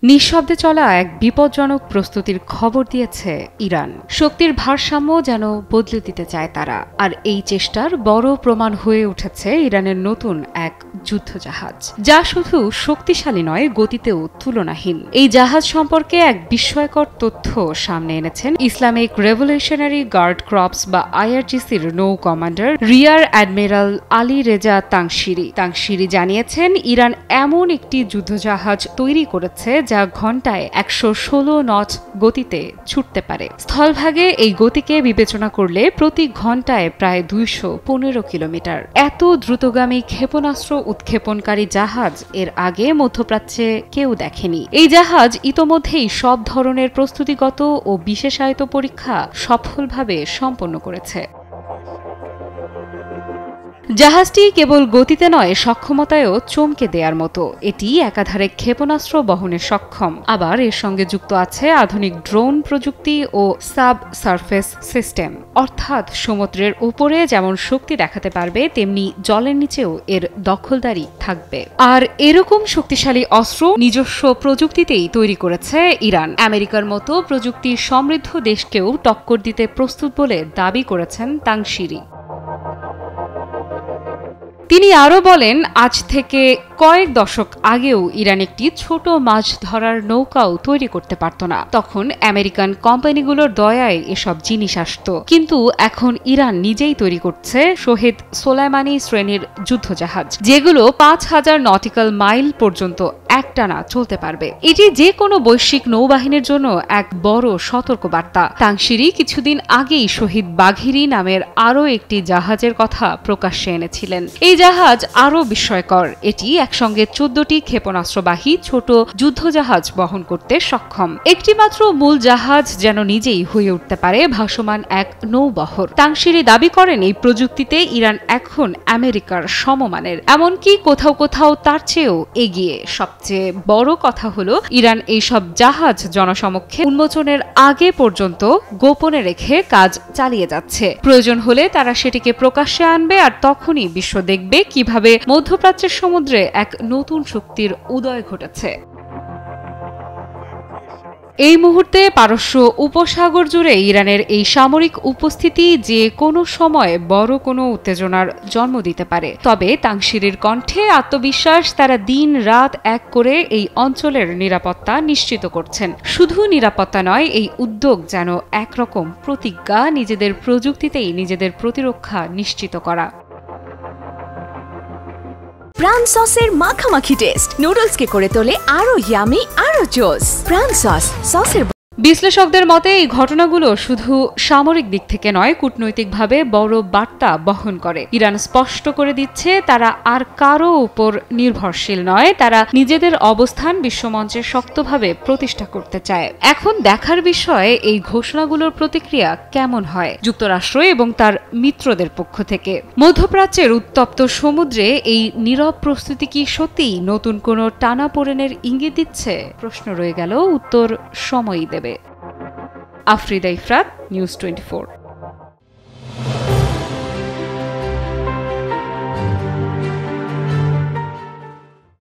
নিঃশব্দে চলা এক বিপজ্জনক প্রস্তুতির খবর দিয়েছে ইরান। শক্তির ভারসাম্য যেন বদলে দিতে চায় তারা, আর এই চেষ্টার বড় প্রমাণ হয়ে উঠেছে ইরানের নতুন এক যুদ্ধজাহাজ, যা শুধু শক্তিশালী নয়, গতিতেও তুলনাহীন। এই জাহাজ সম্পর্কে এক বিস্ময়কর তথ্য সামনে এনেছেন ইসলামিক রেভলিউশনারি গার্ড ক্রপস বা IRGCর নৌ commander rear admiral Ali Reza তাংশিরি জানিয়েছেন, ইরান এমন একটি যুদ্ধজাহাজ তৈরি করেছে যা ঘণ্টায় 116 নট গতিতে ছুটতে পারে। স্থলভাগে এই গতিকে বিবেচনা করলে প্রতি ঘণ্টায় প্রায় 215 কিলোমিটার। এত দ্রুতগামী ক্ষেপণাস্ত্র উৎক্ষেপণকারী জাহাজ এর আগে মধ্যপ্রাচ্যে কেউ দেখেনি। এই জাহাজ ইতোমধ্যেই সব ধরনের প্রস্তুতিগত ও বিশেষায়িত পরীক্ষা সফলভাবে সম্পন্ন করেছে। জাহাজটি কেবল গতিতে নয়, সক্ষমতায়ও চমকে দেওয়ার মতো। এটি একাধারে ক্ষেপণাস্ত্র বহনে সক্ষম, আবার এর সঙ্গে যুক্ত আছে আধুনিক ড্রোন প্রযুক্তি ও সাব সারফেস সিস্টেম, অর্থাৎ সমুদ্রের উপরে যেমন শক্তি দেখাতে পারবে, তেমনি জলের নিচেও এর দখলদারি থাকবে। আর এরকম শক্তিশালী অস্ত্র নিজস্ব প্রযুক্তিতেই তৈরি করেছে ইরান। আমেরিকার মতো প্রযুক্তি সমৃদ্ধ দেশকেও টক্কর দিতে প্রস্তুত বলে দাবি করেছেন তাংশিরি। তিনি আরও বলেন, আজ থেকে কয়েক দশক আগেও ইরান একটি ছোট মাছ ধরার নৌকাও তৈরি করতে পারত না। তখন আমেরিকান কোম্পানিগুলোর দয়ায় এসব জিনিস আসত, কিন্তু এখন ইরান নিজেই তৈরি করছে শহীদ সোলাইমানি শ্রেণীর যুদ্ধজাহাজ, যেগুলো 5000 নটিক্যাল মাইল পর্যন্ত একটানা চলতে পারবে। এটি যে কোনো বৈশ্বিক নৌবাহিনীর জন্য এক বড় সতর্কবার্তা। তাংশিরি কিছুদিন আগেই শহীদ বাঘিরি নামের আরও একটি জাহাজের কথা প্রকাশ্যে এনেছিলেন। এই জাহাজ আরও বিস্ময়কর। এটি একসঙ্গে 14টি ক্ষেপণাস্ত্রবাহী ছোট যুদ্ধজাহাজ বহন করতে সক্ষম। একটি মাত্র মূল জাহাজ যেন নিজেই হয়ে উঠতে পারে ভাসমান এক নৌবহর। তাংশিরি দাবি করেন, এই প্রযুক্তিতে ইরান এখন আমেরিকার সমমানের, এমনকি কোথাও কোথাও তার চেয়েও এগিয়ে। সবচেয়ে বড় কথা হলো, ইরান এইসব জাহাজ জনসমক্ষে উন্মোচনের আগে পর্যন্ত গোপনে রেখে কাজ চালিয়ে যাচ্ছে। প্রয়োজন হলে তারা সেটিকে প্রকাশ্যে আনবে, আর তখনই বিশ্ব দেখবে কিভাবে মধ্যপ্রাচ্যের সমুদ্রে এক নতুন শক্তির উদয় ঘটেছে। এই মুহূর্তে পারস্য উপসাগর জুড়ে ইরানের এই সামরিক উপস্থিতি যে কোনো সময় বড় কোনো উত্তেজনার জন্ম দিতে পারে। তবে তাংশিরির কণ্ঠে আত্মবিশ্বাস, তারা দিন রাত এক করে এই অঞ্চলের নিরাপত্তা নিশ্চিত করছেন। শুধু নিরাপত্তা নয়, এই উদ্যোগ যেন একরকম প্রতিজ্ঞা, নিজেদের প্রযুক্তিতেই নিজেদের প্রতিরক্ষা নিশ্চিত করা। প্রাণ সসের মাখামাখি টেস্ট নুডলসকে করে তোলে আরো ইয়ামি, আরো জোস। প্রাণ সসের বিশ্লেষকদের মতে এই ঘটনাগুলো শুধু সামরিক দিক থেকে নয়, কূটনৈতিকভাবে বড় বার্তা বহন করে। ইরান স্পষ্ট করে দিচ্ছে তারা আর কারো উপর নির্ভরশীল নয়, তারা নিজেদের অবস্থান বিশ্বমঞ্চে শক্তভাবে প্রতিষ্ঠা করতে চায়। এখন দেখার বিষয় এই ঘোষণাগুলোর প্রতিক্রিয়া কেমন হয় যুক্তরাষ্ট্র এবং তার মিত্রদের পক্ষ থেকে। মধ্যপ্রাচ্যের উত্তপ্ত সমুদ্রে এই নীরব প্রস্তুতি কি সত্যিই নতুন কোনো টানাপোড়েনের ইঙ্গিত দিচ্ছে? প্রশ্ন রয়ে গেল, উত্তর সময়ই দেবে। আফ্রিদা ইফরাত, নিউজ 24।